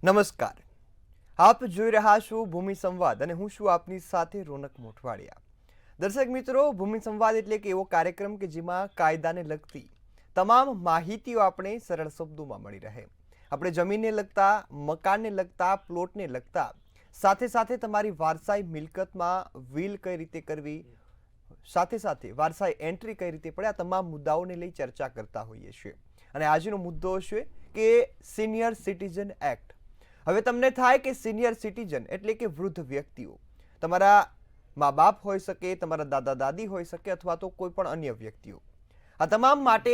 નમસ્કાર. આપ જોઈ રહ્યા છો ભૂમિ સંવાદ અને હું છું આપની સાથે રોનક મોઠવાડિયા. દર્શક મિત્રો, ભૂમિ સંવાદ એટલે કે એવો કાર્યક્રમ કે જેમાં કાયદાને લગતી તમામ માહિતીઓ આપણે સરળ શબ્દોમાં મળી રહે. આપણે જમીનને લગતા, મકાનને લગતા, પ્લોટને લગતા, સાથે સાથે તમારી વારસાઈ મિલકતમાં વીલ કઈ રીતે કરવી, સાથે સાથે વારસાઈ એન્ટ્રી કઈ રીતે પડે, આ તમામ મુદ્દાઓને લઈ ચર્ચા કરતા હોઈએ છીએ. અને આજનો મુદ્દો છે કે સિનિયર સિટીઝન એક્ટ. હવે તમને થાય કે સિનિયર સિટીઝન એટલે કે વૃદ્ધ વ્યક્તિઓ, તમારા મા બાપ હોઈ શકે, તમારા દાદા દાદી હોઈ શકે, અથવા તો કોઈ પણ અન્ય વ્યક્તિઓ, આ તમામ માટે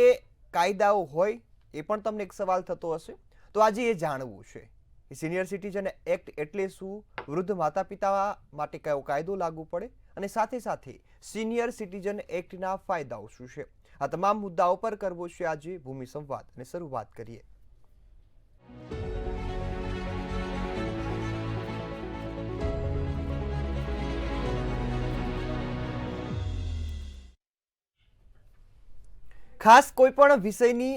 કાયદાઓ હોય એ પણ તમને એક સવાલ થતો હશે. તો આજે એ જાણવું છે કે સિનિયર સિટીઝન એક્ટ એટલે શું, વૃદ્ધ માતા પિતા માટે કયો કાયદો લાગુ પડે, અને સાથે સાથે સિનિયર સિટીઝન એક્ટના ફાયદાઓ શું છે. આ તમામ મુદ્દાઓ પર કરવો છે આજે ભૂમિ સંવાદ, અને શરૂઆત કરીએ. ખાસ કોઈ પણ વિષયની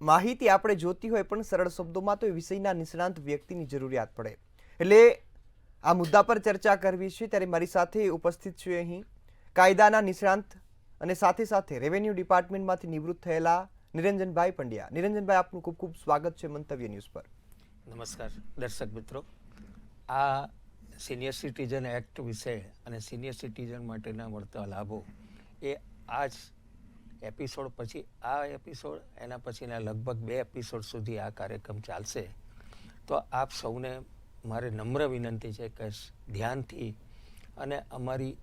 માહિતી આપણે જોતી હોય પણ સરળ શબ્દોમાં, તો એ વિષયના નિષ્ણાંત વ્યક્તિની જરૂરિયાત પડે. એટલે આ મુદ્દા પર ચર્ચા કરવી છે ત્યારે મારી સાથે ઉપસ્થિત છે અહીં કાયદાના નિષ્ણાંત અને સાથે સાથે રેવન્યુ ડિપાર્ટમેન્ટમાંથી નિવૃત્ત થયેલા નિરંજનભાઈ પંડ્યા. નિરંજનભાઈ, આપનું ખૂબ ખૂબ સ્વાગત છે મંતવ્ય ન્યૂઝ પર. નમસ્કાર દર્શક મિત્રો. આ સિનિયર સિટીઝન એક્ટ વિશે અને સિનિયર સિટીઝન માટેના મળતા લાભો એ આ જ એપિસોડ પછી, આ એપિસોડ એના પછીના લગભગ 2 એપિસોડ સુધી આ કાર્યક્રમ ચાલશે. તો આપ સૌને મારે નમ્ર વિનંતી છે કે ધ્યાનથી અને અમારી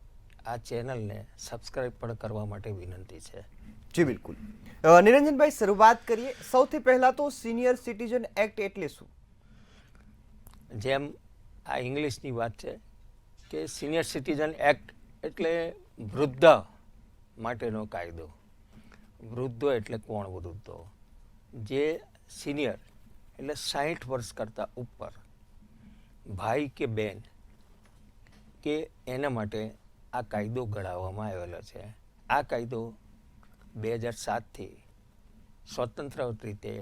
આ ચેનલને સબસ્ક્રાઈબ પણ કરવા માટે વિનંતી છે. જી બિલકુલ. નિરંજનભાઈ, શરૂઆત કરીએ. સૌથી પહેલા તો સિનિયર સિટીઝન એક્ટ એટલે શું? જેમ આ ઇંગ્લિશની વાત છે કે સિનિયર સિટીઝન એક્ટ એટલે વૃદ્ધ માટેનો કાયદો. વૃદ્ધો એટલે કોણ? વૃદ્ધો જે સિનિયર એટલે 60 વર્ષ કરતાં ઉપર ભાઈ કે બેન કે એના માટે આ કાયદો ઘડાવવામાં આવેલો છે. આ કાયદો 2007થી સ્વતંત્ર રીતે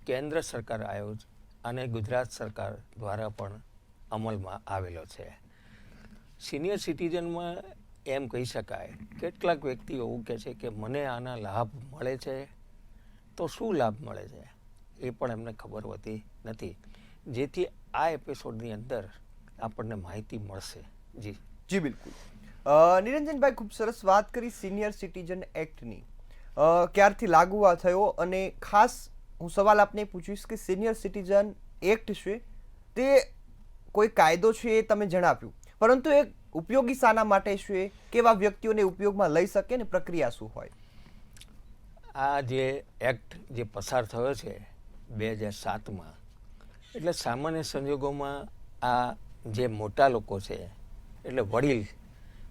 કેન્દ્ર સરકાર આયોજ અને ગુજરાત સરકાર દ્વારા પણ અમલમાં આવેલો છે. સિનિયર સિટીઝનમાં એમ કહી શકાય, કેટલાક વ્યક્તિઓ એવું કહે છે કે મને આના લાભ મળે છે, તો શું લાભ મળે છે એ પણ એમને ખબર હોતી નથી, જેથી આ એપિસોડની અંદર આપણને માહિતી મળશે. જી જી બિલકુલ. નિરંજનભાઈ, ખૂબ સરસ વાત કરી સિનિયર સિટીઝન એક્ટની. ક્યારથી લાગુ થયો, અને ખાસ હું સવાલ આપને પૂછીશ કે સિનિયર સિટીઝન એક્ટ છે તે કોઈ કાયદો છે એ તમે જણાવ્યું, પરંતુ એક ઉપયોગી શાના માટે છે, કેવા વ્યક્તિઓને ઉપયોગમાં લઈ શકે ને પ્રક્રિયા શું હોય? આ જે એક્ટ જે પસાર થયો છે 2007માં, એટલે સામાન્ય સંજોગોમાં આ જે મોટા લોકો છે એટલે વડીલ,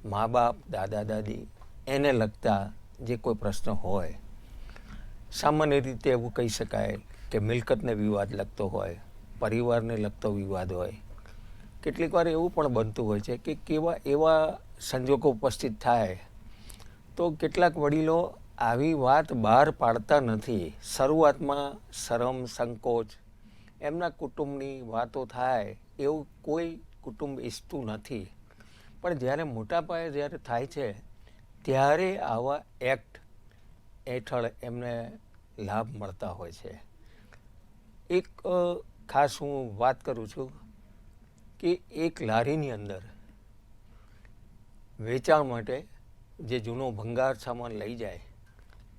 મા બાપ, દાદા દાદી, એને લગતા જે કોઈ પ્રશ્ન હોય, સામાન્ય રીતે એવું કહી શકાય કે મિલકતને વિવાદ લગતો હોય, પરિવારને લગતો વિવાદ હોય, કેટલીક વાર એવું પણ બનતું હોય છે કે કેવા એવા સંજોગો ઉપસ્થિત થાય તો કેટલાક વડીલો આવી વાત બહાર પાડતા નથી. શરૂઆતમાં શરમ, સંકોચ, એમના કુટુંબની વાતો થાય એવું કોઈ કુટુંબ ઈચ્છતું નથી. પણ જ્યારે મોટા પાયે જ્યારે થાય છે ત્યારે આવા એક્ટ હેઠળ એમને લાભ મળતા હોય છે. એક ખાસ હું વાત કરું છું કે એક લારીની અંદર વેચાણ માટે જે જૂનો ભંગાર સામાન લઈ જાય,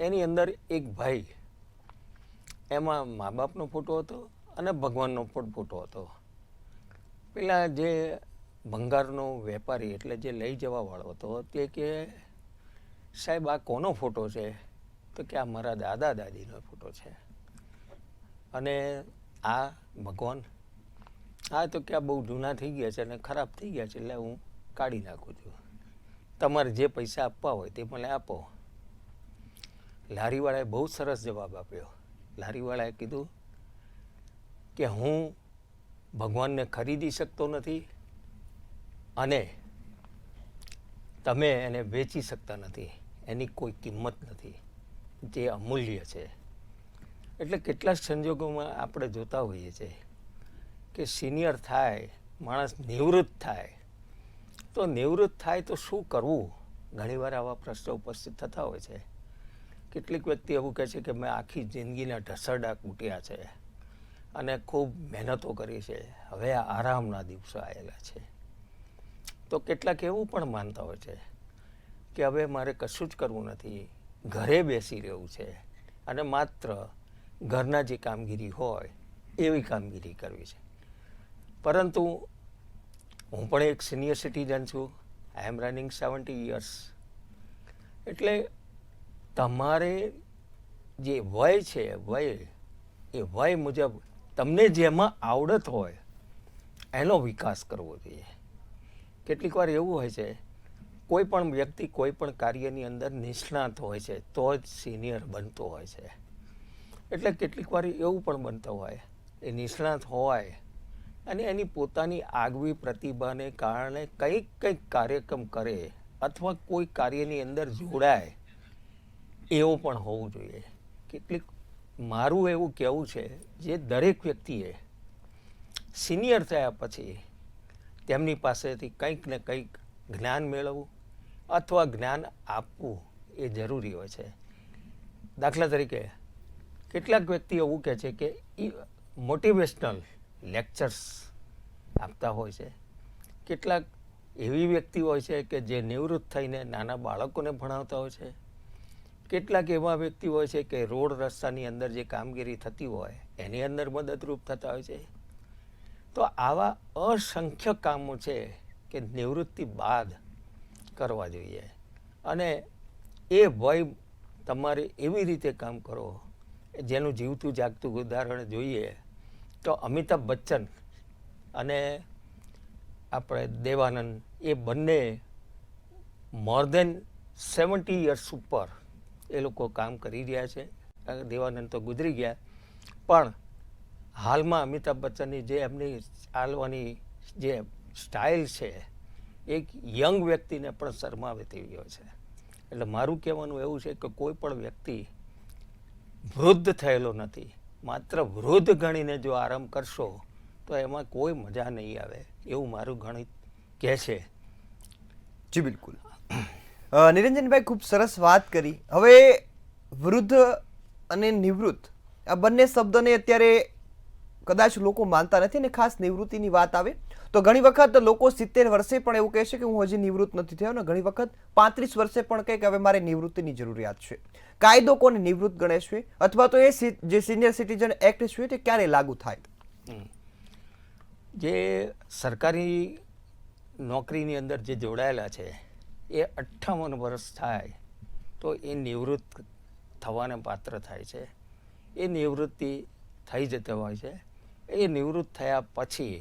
એની અંદર એક ભાઈ, એમાં મા બાપનો ફોટો હતો અને ભગવાનનો પણ ફોટો હતો. પેલા જે ભંગારનો વેપારી એટલે જે લઈ જવાવાળો હતો તે કે સાહેબ આ કોનો ફોટો છે? તો કે આ મારા દાદા દાદીનો ફોટો છે. અને આ ભગવાન, હા તો કે આ બહુ જૂના થઈ ગયા છે અને ખરાબ થઈ ગયા છે, એટલે હું કાઢી નાખું છું. તમારે જે પૈસા આપવા હોય તે મને આપો. લારીવાળાએ બહુ સરસ જવાબ આપ્યો. લારીવાળાએ કીધું કે હું ભગવાનને ખરીદી શકતો નથી અને તમે એને વેચી શકતા નથી, એની કોઈ કિંમત નથી, જે અમૂલ્ય છે. એટલે કેટલાક સંજોગોમાં આપણે જોતા હોઈએ છીએ કે કે સિનિયર થાય, માણસ નિવૃત્ત થાય, તો નિવૃત્ત થાય તો શું કરવું? ઘણીવાર આવા પ્રશ્નો ઉપસ્થિત થતા હોય છે. કેટલીક વ્યક્તિ એવું કહે છે કે મેં આખી જિંદગીના ઢસરડા કૂટ્યા છે અને ખૂબ મહેનતો કરી છે, હવે આરામના દિવસો આવેલા છે. તો કેટલાક એવું પણ માનતા હોય છે કે હવે મારે કશું જ કરવું નથી, ઘરે બેસી રહેવું છે અને માત્ર ઘરના જે કામગીરી હોય એવી કામગીરી કરવી છે. પરંતુ હું પણ એક સિનિયર સિટીઝન છું. આઈ એમ રનિંગ 70 years. એટલે તમારે જે વય છે, એ વય મુજબ તમને જેમાં આવડત હોય એનો વિકાસ કરવો જોઈએ. કેટલીક વાર એવું હોય છે, કોઈ પણ વ્યક્તિ કોઈ પણ કાર્યની અંદર નિષ્ણાત હોય છે તો જ સિનિયર બનતો હોય છે. એટલે કેટલીક વાર એવું પણ બનતું હોય એ નિષ્ણાત હોય અને એની પોતાની આગવી પ્રતિભાને કારણે કંઈક કાર્યક્રમ કરે અથવા કોઈ કાર્યની અંદર જોડાય, એવું પણ હોવું જોઈએ. કેટલીક મારું એવું કહેવું છે, જે દરેક વ્યક્તિએ સિનિયર થયા પછી તેમની પાસેથી કંઈક ને કંઈક જ્ઞાન મેળવવું અથવા જ્ઞાન આપવું એ જરૂરી હોય છે. દાખલા તરીકે કેટલાક વ્યક્તિ એવું કહે છે કે એ મોટિવેશનલ લેક્ચર્સ આપતા હોય છે. કેટલાક એવી વ્યક્તિ હોય છે કે જે નિવૃત્ત થઈને નાના બાળકોને ભણાવતા હોય છે. કેટલાક એવા વ્યક્તિ હોય છે કે રોડ રસ્તાની અંદર જે કામગીરી થતી હોય એની અંદર મદદરૂપ થતા હોય છે. તો આવા અસંખ્ય કામો છે કે નિવૃત્તિ બાદ કરવા જોઈએ અને એ વય તમારે એવી રીતે કામ કરો, જેનું જીવતું જાગતું ઉદાહરણ જોઈએ તો અમિતાભ બચ્ચન અને આપણે દેવાનંદ, એ બંને મોર દેન 70 years ઉપર એ લોકો કામ કરી રહ્યા છે. દેવાનંદ તો ગુજરી ગયા, પણ હાલમાં અમિતાભ બચ્ચનની જે એમની ચાલવાની જે સ્ટાઇલ છે એક યંગ વ્યક્તિને પણ શરમાવે તેવી હોય છે. એટલે મારું કહેવાનું એવું છે કે કોઈ પણ વ્યક્તિ વૃદ્ધ થયેલો નથી. માત્ર વૃદ્ધ ગણીને જો આરામ કરશો તો એમાં કોઈ મજા નહીં આવે, એવું મારું ગણિત કહે છે. જી બિલકુલ. નિરંજનભાઈ ખૂબ સરસ વાત કરી. હવે વૃદ્ધ અને નિવૃત્ત આ બંને શબ્દને અત્યારે કદાચ લોકો માનતા નથી, ને ખાસ નિવૃત્તિની વાત આવે તો ઘણી વખત લોકો 70 વર્ષે પણ એવું કહે છે કે હું હજી નિવૃત્ત નથી થયો, ને ઘણી વખત 35 વર્ષે પણ કહે કે હવે મારે નિવૃત્તિની જરૂરિયાત છે. કાયદો કોને નિવૃત્ત ગણે છે અથવા તો એ જે સિનિયર સિટીઝન એક્ટ છે તે ક્યારે લાગુ થાય? જે સરકારી નોકરીની અંદર જે જોડાયેલા છે એ 58 વર્ષ થાય તો એ નિવૃત્ત થવાને પાત્ર થાય છે. એ નિવૃત્તિ થઈ જતા હોય છે. એ નિવૃત્ત થયા પછી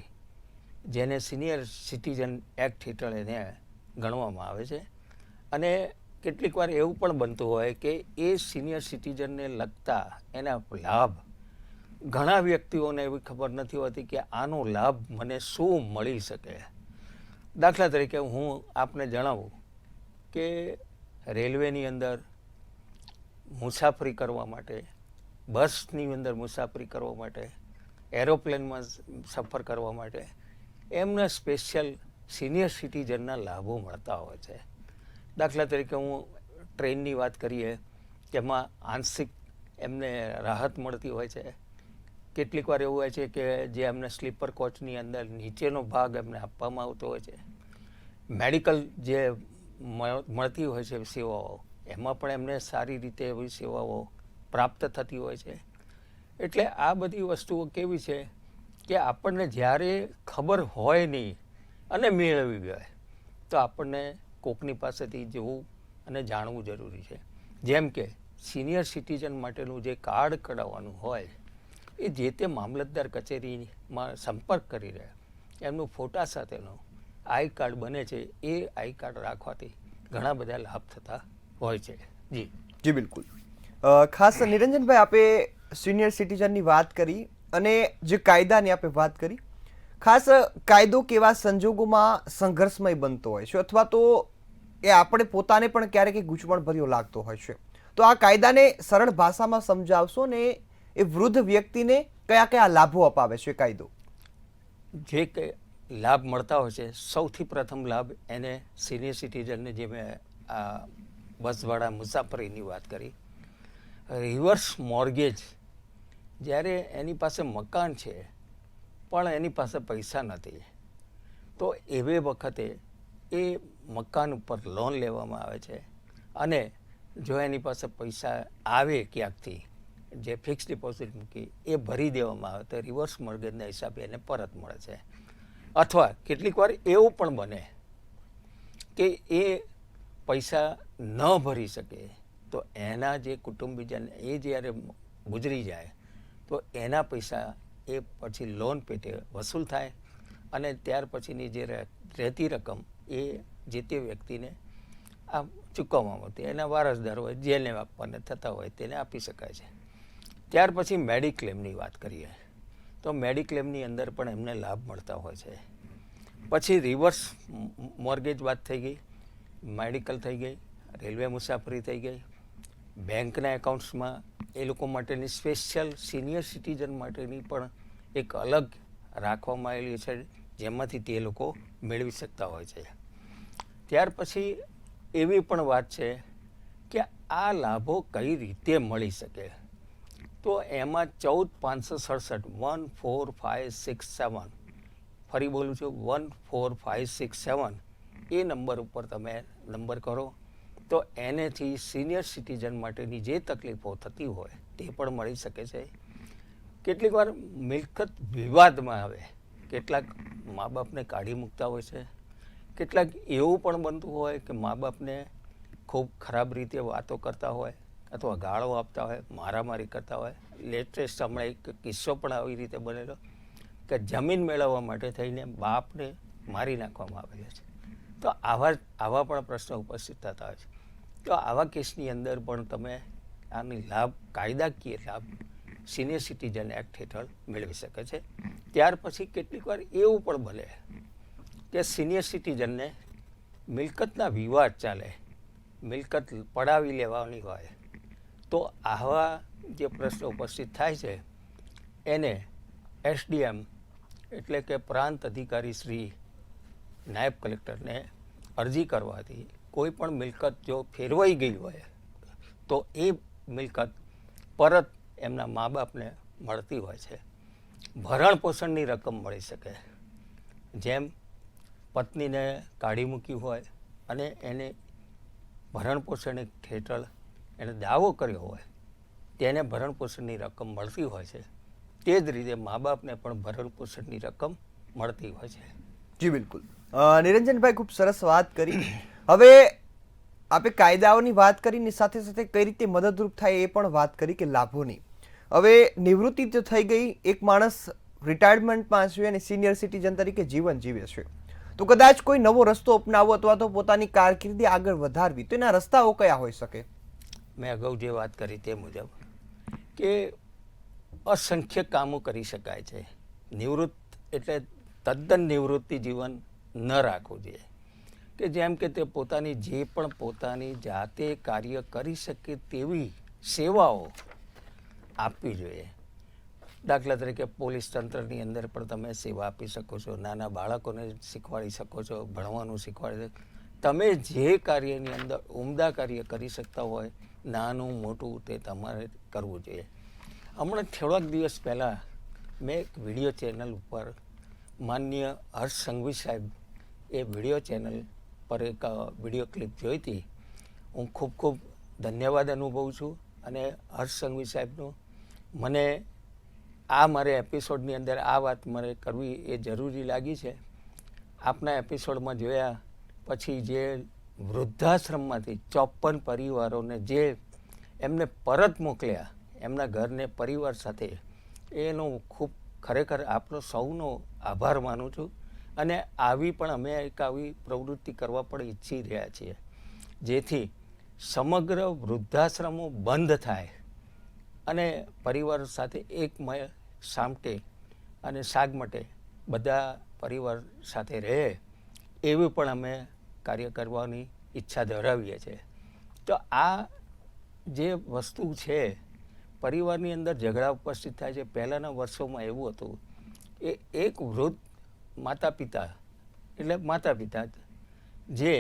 જેને સિનિયર સિટીઝન એક્ટ હેઠળ એને ગણવામાં આવે છે. અને કેટલીક વાર એવું પણ બનતું હોય કે એ સિનિયર સિટીઝનને લગતા એના લાભ ઘણા વ્યક્તિઓને એવી ખબર નથી હોતી કે આનો લાભ મને શું મળી શકે. દાખલા તરીકે હું આપને જણાવું કે રેલવેની અંદર મુસાફરી કરવા માટે, બસની અંદર મુસાફરી કરવા માટે, એરોપ્લેનમાં સફર કરવા માટે એમને સ્પેશિયલ સિનિયર સિટીઝનના લાભો મળતા હોય છે. દાખલા તરીકે હું ટ્રેનની વાત કરીએ તેમાં આંશિક એમને રાહત મળતી હોય છે. કેટલીક વાર એવું હોય છે કે જે એમને સ્લીપર કોચની અંદર નીચેનો ભાગ એમને આપવામાં આવતો હોય છે. મેડિકલ જે મળતી હોય છે સેવાઓ, એમાં પણ એમને સારી રીતે એવી સેવાઓ પ્રાપ્ત થતી હોય છે. એટલે આ બધી વસ્તુઓ કેવી છે કે આપણને જ્યારે ખબર હોય નહીં અને મેળવી હોય તો આપણને કોકની પાસેથી જવું અને જાણવું જરૂરી છે. જેમ કે સિનિયર સિટીઝન માટેનું જે કાર્ડ કઢાવવાનું હોય એ જે તે મામલતદાર કચેરીમાં સંપર્ક કરી રહ્યા એમનું ફોટા સાથેનો આઈ કાર્ડ બને છે. એ આઈ કાર્ડ રાખવાથી ઘણા બધા લાભ થતા હોય છે. જી બિલકુલ. ખાસ નિરંજનભાઈ, આપે સિનિયર સિટીઝનની વાત કરી અને જે કાયદાની આપણે વાત કરી, ખાસ કાયદો કેવા સંજોગોમાં સંઘર્ષમય બનતો હોય છે અથવા તો એ આપણે પોતાને પણ ક્યારેક ગૂંચવણભર્યો લાગતો હોય છે, તો આ કાયદાને સરળ ભાષામાં સમજાવશો ને એ વૃદ્ધ વ્યક્તિને કયા કયા લાભો અપાવે છે કાયદો? જે કે લાભ મળતા હોય છે, સૌથી પ્રથમ લાભ એને સિનિયર સિટીઝનને, જે મેં આ બસવાળા મુસાફરીની વાત કરી, રિવર્સ મોર્ગેજ. જ્યારે એની પાસે મકાન છે પણ એની પાસે પૈસા નથી, તો એવે વખતે એ મકાન ઉપર લોન લેવામાં આવે છે, અને જો એની પાસે પૈસા આવે ક્યાંકથી, જે ફિક્સ ડિપોઝિટ મૂકી એ ભરી દેવામાં આવે તો રિવર્સ મોર્ગેજના હિસાબે એને પરત મળે છે. અથવા કેટલીક વાર એવું પણ બને કે એ પૈસા ન ભરી શકે, તો એના જે કુટુંબીજન એ જ્યારે ગુજરી જાય તો એના પૈસા એ પછી લોન પેટે વસૂલ થાય, અને ત્યાર પછીની જે રહેતી રકમ એ જે તે વ્યક્તિને આ ચૂકવવામાં આવતી, એના વારસદાર હોય જેને આપવાને થતા હોય તેને આપી શકાય છે. ત્યાર પછી મેડિક્લેમની વાત કરીએ તો મેડિક્લેમની અંદર પણ એમને લાભ મળતા હોય છે. પછી રિવર્સ મોર્ગેજ વાત થઈ ગઈ, મેડિકલ થઈ ગઈ, રેલવે મુસાફરી થઈ ગઈ, બેંકના એકાઉન્ટ્સમાં એ લોકો માટેની સ્પેશિયલ સિનિયર સિટીઝન માટેની પણ એક અલગ રાખવામાં આવેલી છે, જેમાંથી તે લોકો મેળવી શકતા હોય છે. ત્યાર પછી એવી પણ વાત છે કે આ લાભો કઈ રીતે મળી શકે, તો એમાં 14,567 14567, ફરી બોલું છું 14567, એ નંબર ઉપર તમે નંબર કરો તો એનેથી સિનિયર સિટીઝન માટેની જે તકલીફો થતી હોય તે પણ મળી શકે છે. કેટલીક વાર મિલકત વિવાદમાં આવે, કેટલાક મા બાપને કાઢી મૂકતા હોય છે, કેટલાક એવું પણ બનતું હોય કે મા બાપને ખૂબ ખરાબ રીતે વાતો કરતા હોય અથવા ગાળો આપતા હોય, મારામારી કરતા હોય. લેટેસ્ટ હમણાં એક કિસ્સો પણ આવી રીતે બનેલો કે જમીન મેળવવા માટે થઈને બાપને મારી નાખવામાં આવેલા છે. તો આવા પણ પ્રશ્નો ઉપસ્થિત થતા હોય છે. તો આવા કેસની અંદર પણ તમે આની લાભ, કાયદાકીય લાભ સિનિયર સિટીઝન એક્ટ હેઠળ મેળવી શકે છે. ત્યાર પછી કેટલીક વાર એવું પણ બને કે સિનિયર સિટીઝનને મિલકતના વિવાદ ચાલે, મિલકત પડાવી લેવાની હોય, તો આવા જે પ્રશ્નો ઉપસ્થિત થાય છે એને એસડીએમ એટલે કે પ્રાંત અધિકારી શ્રી નાયબ કલેક્ટરને અરજી કરવાથી કોઈ પણ મિલકત જો ફેરવાઈ ગઈ હોય તો એ મિલકત પરત એમના મા બાપને મળતી હોય છે. ભરણ પોષણની રકમ મળી શકે, જેમ પત્નીને કાઢી મૂકી હોય અને એને ભરણ પોષણ હેઠળ એણે દાવો કર્યો હોય તેને ભરણ પોષણની રકમ મળતી હોય છે, તે જ રીતે મા બાપને પણ ભરણ પોષણની રકમ મળતી હોય છે. જી બિલકુલ. નિરંજનભાઈ, ખૂબ સરસ વાત કરી. હવે આપણે કાયદાઓની વાત કરીને સાથે સાથે કઈ રીતે મદદરૂપ થાય એ પણ વાત કરી કે લાભોની. હવે નિવૃત્તિ તો થઈ ગઈ, એક માણસ રિટાયરમેન્ટમાં છે અને સિનિયર સિટીઝન તરીકે જીવન જીવે છે, તો કદાચ કોઈ નવો રસ્તો અપનાવવો અથવા તો પોતાની કારકિર્દી આગળ વધારવી, તો એના રસ્તાઓ કયા હોઈ શકે? મેં અગાઉ જે વાત કરી તે મુજબ કે અસંખ્ય કામો કરી શકાય છે. નિવૃત્ત એટલે તદ્દન નિવૃત્તિ જીવન ન રાખવું જોઈએ, કે જેમ કે તે પોતાની જે પણ પોતાની જાતે કાર્ય કરી શકે તેવી સેવાઓ આપવી જોઈએ. દાખલા તરીકે પોલીસ તંત્રની અંદર પણ તમે સેવા આપી શકો છો, નાના બાળકોને શીખવાડી શકો છો, ભણવાનું શીખવાડી શકો. તમે જે કાર્યની અંદર ઉમદા કાર્ય કરી શકતા હોય, નાનું મોટું, તે તમારે કરવું જોઈએ. હમણાં થોડાક દિવસ પહેલાં મેં એક વિડીયો ચેનલ ઉપર માનનીય હર્ષ સંઘવી સાહેબ એ વિડીયો ચેનલ પર એક વિડીયો ક્લિપ જોઈ હતી. હું ખૂબ ખૂબ ધન્યવાદ અનુભવું છું, અને હર્ષ સંઘવી સાહેબનું મને આ મારે એપિસોડની અંદર આ વાત મારે કરવી એ જરૂરી લાગી છે. આપના એપિસોડમાં જોયા પછી જે વૃદ્ધાશ્રમમાંથી 54 પરિવારોને જે એમને પરત મોકલ્યા એમના ઘરને પરિવાર સાથે, એનો ખૂબ ખરેખર આપનો સૌનો આભાર માનું છું. અને આવી પણ અમે એક આવી પ્રવૃત્તિ કરવા પણ ઈચ્છી રહ્યા છીએ, જેથી સમગ્ર વૃદ્ધાશ્રમો બંધ થાય અને પરિવાર સાથે એકમય સામટે અને સાગમટે બધા પરિવાર સાથે રહે, એવું પણ અમે કાર્ય કરવાની ઈચ્છા ધરાવીએ છીએ. તો આ જે વસ્તુ છે, પરિવારની અંદર ઝઘડા ઉપસ્થિત થાય છે. પહેલાંના વર્ષોમાં એવું હતું કે એક વૃદ્ધ માતા પિતા જે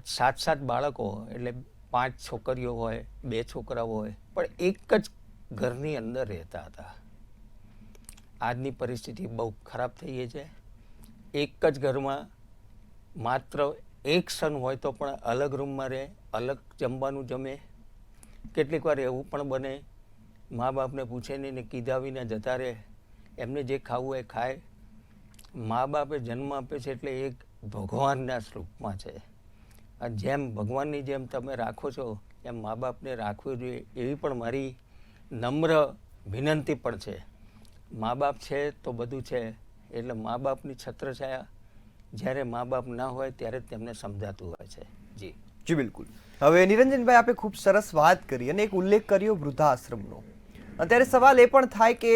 7 બાળકો એટલે 5 છોકરીઓ હોય 2 છોકરાઓ હોય પણ એક જ ઘરની અંદર રહેતા હતા. આજની પરિસ્થિતિ બહુ ખરાબ થઈ ગઈ છે. એક જ ઘરમાં માત્ર એક સન હોય તો પણ અલગ રૂમમાં રહે, અલગ જમવાનું જમે. કેટલીક વાર એવું પણ બને મા બાપને પૂછે નહીં ને કીધા વિના જતા રહે. એમને જે ખાવું એ ખાય. મા બાપે જન્મ આપે છે એટલે એક ભગવાનના સ્વરૂપમાં છે. અને જેમ ભગવાનની જેમ તમે રાખો છો એમ મા બાપને રાખવું જોઈએ એવી પણ મારી નમ્ર વિનંતી પણ છે. મા બાપ છે તો બધું છે, એટલે મા બાપની છત્રછાયા જ્યારે મા બાપ ના હોય ત્યારે જ તેમને સમજાતું હોય છે. જી જી બિલકુલ. હવે નિરંજનભાઈ, આપે ખૂબ સરસ વાત કરી અને એક ઉલ્લેખ કર્યો વૃદ્ધાશ્રમનો. અત્યારે સવાલ એ પણ થાય કે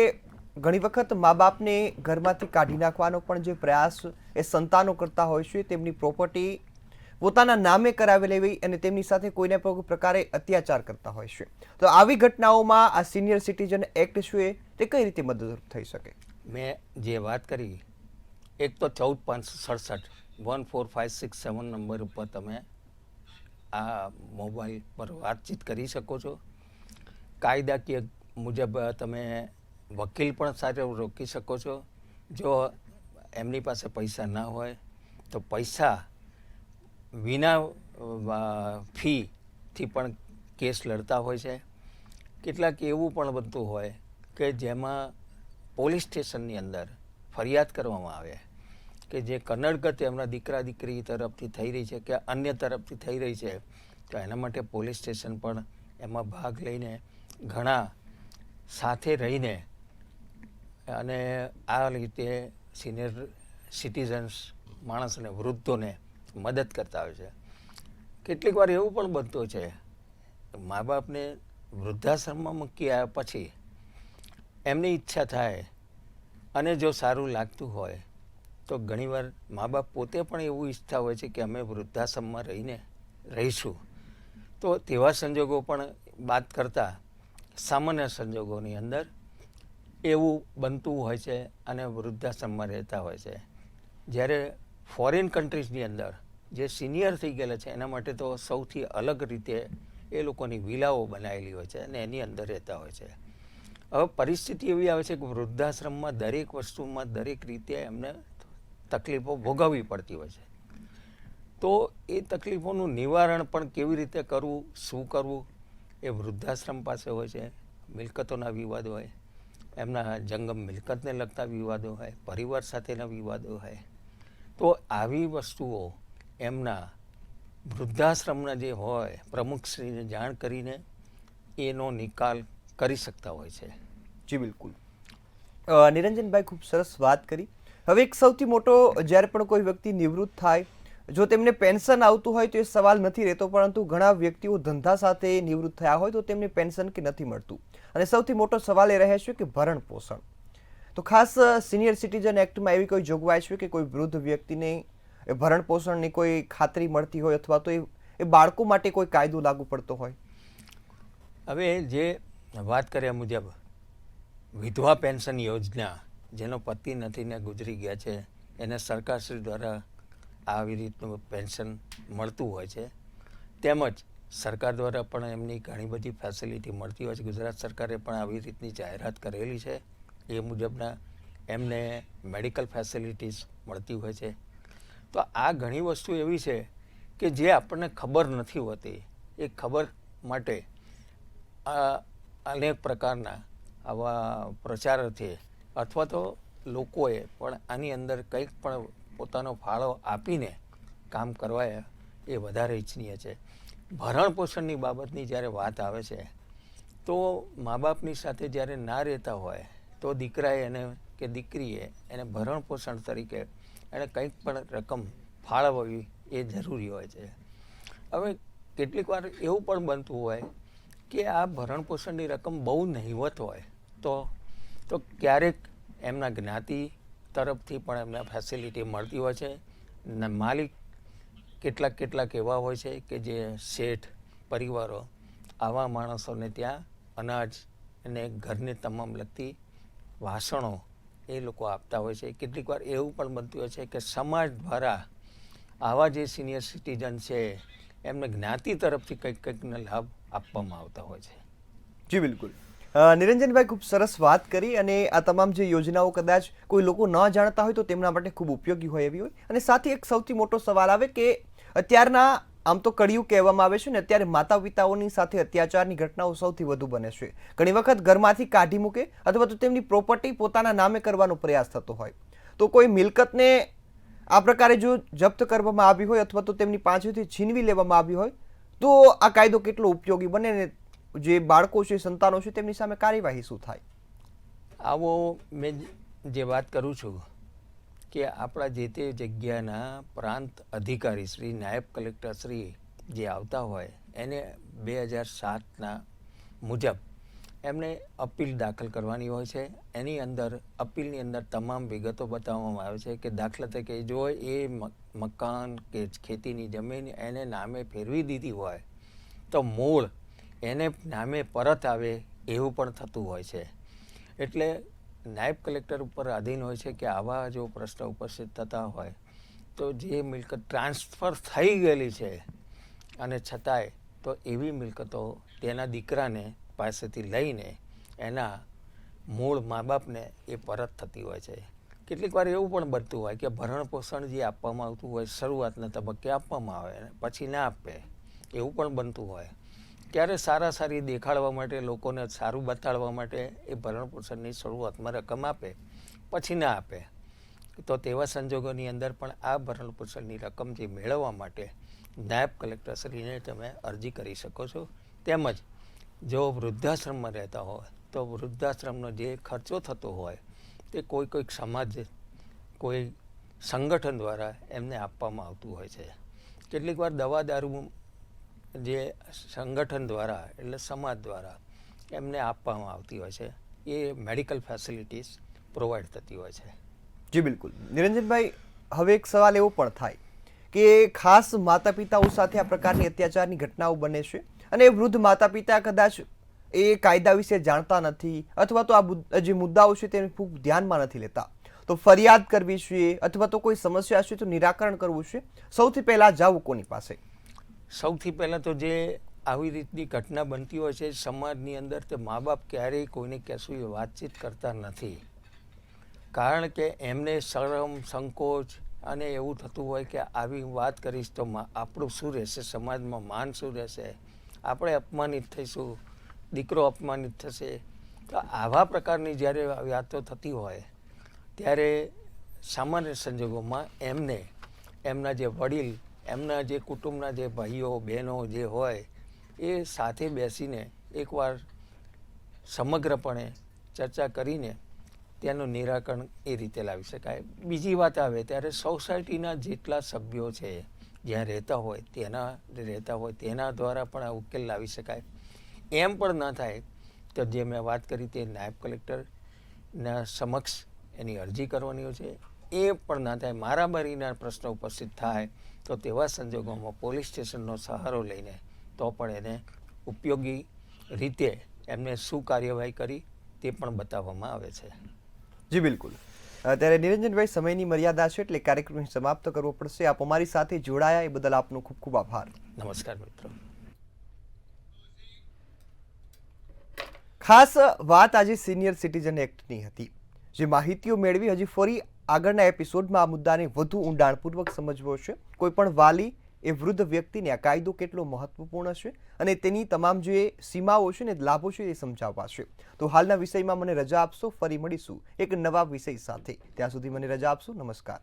ઘણી વખત મા બાપને ઘરમાંથી કાઢી નાખવાનો પણ જે પ્રયાસ એ સંતાનો કરતા હોય છે, તેમની પ્રોપર્ટી પોતાના નામે કરાવી લેવી અને તેમની સાથે કોઈને પણ પ્રકારે અત્યાચાર કરતા હોય છે. તો આવી ઘટનાઓમાં આ સિનિયર સિટીઝન એક્ટ છે તે કઈ રીતે મદદરૂપ થઈ શકે? મેં જે વાત કરી, એક તો 14,567 14567 નંબર ઉપર તમે આ મોબાઈલ પર વાતચીત કરી શકો છો. કાયદાકીય મુજબ તમે વકીલ પણ સાથે રોકી શકો છો. જો એમની પાસે પૈસા ના હોય તો પૈસા વિના ફીથી પણ કેસ લડતા હોય છે. કેટલાક એવું પણ બનતું હોય કે જેમાં પોલીસ સ્ટેશનની અંદર ફરિયાદ કરવામાં આવે કે જે કનડગત એમના દીકરા દીકરી તરફથી થઈ રહી છે કે અન્ય તરફથી થઈ રહી છે, તો એના માટે પોલીસ સ્ટેશન પણ એમાં ભાગ લઈને ઘણા સાથે રહીને અને આ રીતે સિનિયર સિટીઝન્સ માણસને વૃદ્ધોને મદદ કરતા હોય છે. કેટલીક વાર એવું પણ બનતું છે મા બાપને વૃદ્ધાશ્રમમાં મૂકી આવ્યા પછી એમની ઈચ્છા થાય અને જો સારું લાગતું હોય તો ઘણીવાર મા બાપ પોતે પણ એવું ઈચ્છતા હોય છે કે અમે વૃદ્ધાશ્રમમાં રહીશું. તો તેવા સંજોગો પણ વાત કરતા સામાન્ય સંજોગોની અંદર એવું બનતું હોય છે અને વૃદ્ધાશ્રમમાં રહેતા હોય છે. જ્યારે ફોરેન કન્ટ્રીઝની અંદર જે સિનિયર થઈ ગયેલા છે એના માટે તો સૌથી અલગ રીતે એ લોકોની વિલાઓ બનાવેલી હોય છે અને એની અંદર રહેતા હોય છે. હવે પરિસ્થિતિ એવી આવે છે કે વૃદ્ધાશ્રમમાં દરેક વસ્તુમાં દરેક રીતે એમને તકલીફો ભોગવવી પડતી હોય છે. તો એ તકલીફોનું નિવારણ પણ કેવી રીતે કરવું, શું કરવું, એ વૃદ્ધાશ્રમ પાસે હોય છે. મિલકતોના વિવાદ હોય, એમના જંગમ મિલકતને લગતા વિવાદો હોય, પરિવાર સાથેના વિવાદો હોય. તો આવી વસ્તુઓ એમના વૃદ્ધાશ્રમના જે હોય પ્રમુખશ્રીને જાણ કરીને એનો નિકાલ કરી શકતા હોય છે. જી બિલકુલ. નિરંજનભાઈ, ખૂબ સરસ વાત કરી. હવે એક સૌથી મોટો, જ્યારે પણ કોઈ વ્યક્તિ નિવૃત્ત થાય, જો તેમને પેન્શન આવતું હોય તો એ સવાલ નથી રહેતો, પરંતુ ઘણા વ્યક્તિઓ ધંધા સાથે નિવૃત્ત થયા હોય તો તેમને પેન્શન કે નથી મળતું. અને સૌથી મોટો સવાલ એ રહે છે કે ભરણ પોષણ. તો ખાસ સિનિયર સિટીઝન એક્ટમાં એવી કોઈ જોગવાઈ છે કે કોઈ વૃદ્ધ વ્યક્તિને ભરણ પોષણની કોઈ ખાતરી મળતી હોય અથવા તો એ બાળકો માટે કોઈ કાયદો લાગુ પડતો હોય? હવે જે વાત કર્યા મુજબ વિધવા પેન્શન યોજના, જેનો પતિ નથી ને ગુજરી ગયા છે, એને સરકારશ્રી દ્વારા આવી રીતનું પેન્શન મળતું હોય છે. તેમજ સરકાર દ્વારા પણ એમની ઘણી બધી ફેસિલિટી મળતી હોય છે. ગુજરાત સરકારે પણ આવી રીતની જાહેરાત કરેલી છે. એ મુજબના એમને મેડિકલ ફેસિલિટીઝ મળતી હોય છે. તો આ ઘણી વસ્તુ એવી છે કે જે આપણને ખબર નથી હોતી. એ ખબર માટે આ અનેક પ્રકારના આવા પ્રચારોથી અથવા તો લોકોએ પણ આની અંદર કંઈક પણ પોતાનો ફાળો આપીને કામ કરવા એ વધારે ઈચ્છનીય છે. ભરણ પોષણની બાબતની જ્યારે વાત આવે છે તો મા બાપની સાથે જ્યારે ના રહેતા હોય તો દીકરાએ એને કે દીકરીએ એને ભરણ પોષણ તરીકે એને કંઈક પણ રકમ ફાળવવી એ જરૂરી હોય છે. હવે કેટલીક વાર એવું પણ બનતું હોય કે આ ભરણ પોષણની રકમ બહુ નહિવત હોય તો ક્યારેક એમના જ્ઞાતિ તરફથી પણ એમને ફેસિલિટી મળતી હોય છે. માલિક કેટલાક એવા હોય છે કે જે શેઠ પરિવારો આવા માણસોને ત્યાં અનાજ અને ઘરની તમામ લગતી વાસણો એ લોકો આપતા હોય છે. કેટલીક વાર એવું પણ બનતું હોય છે કે સમાજ દ્વારા આવા જે સિનિયર સિટીઝન છે એમને જ્ઞાતિ તરફથી કંઈકના લાભ આપવામાં આવતા હોય છે. જી બિલકુલ. નિરંજનભાઈ, ખૂબ સરસ વાત કરી, અને આ તમામ જે યોજનાઓ કદાચ કોઈ લોકો ન જાણતા હોય તો તેમના માટે ખૂબ ઉપયોગી હોય એવી હોય. અને સાથે એક સૌથી મોટો સવાલ આવે કે અત્યારના, આમ તો કળિયુગ કહેવામાં આવે છે ને, અત્યારે માતા પિતાઓની સાથે અત્યાચારની ઘટનાઓ સૌથી વધુ બને છે. ઘણી વખત ઘરમાંથી કાઢી મૂકે અથવા તો તેમની પ્રોપર્ટી પોતાના નામે કરવાનો પ્રયાસ થતો હોય, તો કોઈ મિલકતને આ પ્રકારે જો જપ્ત કરવામાં આવી હોય અથવા તો તેમની પાસેથી છીનવી લેવામાં આવી હોય તો આ કાયદો કેટલો ઉપયોગી બને ને જે બાળકો છે, સંતાનો છે, તેમની સામે કાર્યવાહી શું થાય? આવો મેં જે વાત કરું છું કે આપણા જે તે જગ્યાના પ્રાંત અધિકારી શ્રી, નાયબ કલેક્ટર શ્રી જે આવતા હોય એને 2007ના મુજબ એમને અપીલ દાખલ કરવાની હોય છે. એની અંદર અપીલની અંદર તમામ વિગતો બતાવવામાં આવે છે કે દાખલા તરીકે જો એ મકાન કે ખેતીની જમીન એને નામે ફેરવી દીધી હોય તો મૂળ એને નામે પરત આવે એવું પણ થતું હોય છે. એટલે નાયબ કલેક્ટર ઉપર આધીન હોય છે કે આવા જો પ્રશ્ન ઉપસ્થિત થતા હોય તો જે મિલકત ટ્રાન્સફર થઈ ગયેલી છે અને છતાંય તો એવી મિલકતો તેના દીકરાને પાસેથી લઈને એના મૂળ મા બાપને એ પરત થતી હોય છે. કેટલીક વાર એવું પણ બનતું હોય કે ભરણ પોષણ જે આપવામાં આવતું હોય શરૂઆતના તબક્કે આપવામાં આવે પછી ના આપે, એવું પણ બનતું હોય. ત્યારે સારી દેખાડવા માટે, લોકોને સારું બતાડવા માટે એ ભરણ પોષણની શરૂઆતમાં રકમ આપે, પછી ના આપે. તો તેવા સંજોગોની અંદર પણ આ ભરણ પોષણની રકમ જે મેળવવા માટે નાયબ કલેક્ટરશ્રીને તમે અરજી કરી શકો છો. તેમજ જો વૃદ્ધાશ્રમમાં રહેતા હોય તો વૃદ્ધાશ્રમનો જે ખર્ચો થતો હોય તે કોઈક સમાજ, કોઈ સંગઠન દ્વારા એમને આપવામાં આવતું હોય છે. કેટલીક વાર દવા દારૂ જે સંગઠન દ્વારા એટલે સમાજ દ્વારા એમને આપવામાં આવતી હોય છે, એ મેડિકલ ફેસિલિટીઝ પ્રોવાઈડ થતી હોય છે. જી બિલકુલ. નિરંજનભાઈ, હવે એક સવાલ એવો પણ થાય કે ખાસ માતા પિતાઓ સાથે આ પ્રકારની અત્યાચારની ઘટનાઓ બને છે અને વૃદ્ધ માતા પિતા કદાચ એ કાયદા વિશે જાણતા નથી અથવા તો આ જે મુદ્દાઓ છે તેને ખૂબ ધ્યાનમાં નથી લેતા, તો ફરિયાદ કરવી છે અથવા તો કોઈ સમસ્યા છે તો નિરાકરણ કરવું છે, સૌથી પહેલા જવું કોની પાસે? સૌથી પહેલાં તો જે આવી રીતની ઘટના બનતી હોય છે સમાજની અંદર, તે મા બાપ ક્યારેય કોઈને કશું એ વાતચીત કરતા નથી. કારણ કે એમને શરમ, સંકોચ અને એવું થતું હોય કે આવી વાત કરીશ તો આપણું શું રહેશે, સમાજમાં માન શું રહેશે, આપણે અપમાનિત થઈશું, દીકરો અપમાનિત થશે. તો આવા પ્રકારની જ્યારે વાતો થતી હોય ત્યારે સામાન્ય સંજોગોમાં એમને એમના જે વડીલ, એમના જે કુટુંબના જે ભાઈઓ બહેનો જે હોય એ સાથે બેસીને એકવાર સમગ્રપણે ચર્ચા કરીને તેનું નિરાકરણ એ રીતે લાવી શકાય. બીજી વાત આવે ત્યારે સોસાયટીના જેટલા સભ્યો છે જ્યાં રહેતા હોય તેના દ્વારા પણ આ ઉકેલ લાવી શકાય. એમ પણ ના થાય તો જે મેં વાત કરી તે નાયબ કલેક્ટરના સમક્ષ એની અરજી કરવાની હોય છે. એ પણ ના થાય, મારામારીના પ્રશ્નો ઉપસ્થિત થાય તો તેવા સંજોગોમાં પોલીસ સ્ટેશનનો સહારો લઈને તો પણ એને ઉપયોગી રીતે એમને શું કાર્યવાહી કરી તે પણ બતાવવામાં આવે છે. જી બિલકુલ. ત્યારે નિરંજનભાઈ, સમયની મર્યાદા છે એટલે કાર્યક્રમ સમાપ્ત કરવો પડશે. આપ અમારી સાથે જોડાયા એ બદલ આપનો ખૂબ ખૂબ આભાર. નમસ્કાર મિત્રો. ખાસ વાત આજે સિનિયર સિટીઝન એક્ટની હતી. જે માહિતીઓ મેળવી, હજી ફરી આગળના એપિસોડમાં આ મુદ્દાને વધુ ઊંડાણપૂર્વક સમજવો છે. કોઈ પણ વાલી એ વૃદ્ધ વ્યક્તિને આ કાયદો કેટલો મહત્વપૂર્ણ છે અને તેની તમામ જે સીમાઓ છે ને, લાભો છે, એ સમજાવવા છે. તો હાલના વિષયમાં મને રજા આપશો, ફરી મળીશું એક નવા વિષય સાથે. ત્યાં સુધી મને રજા આપશો. નમસ્કાર.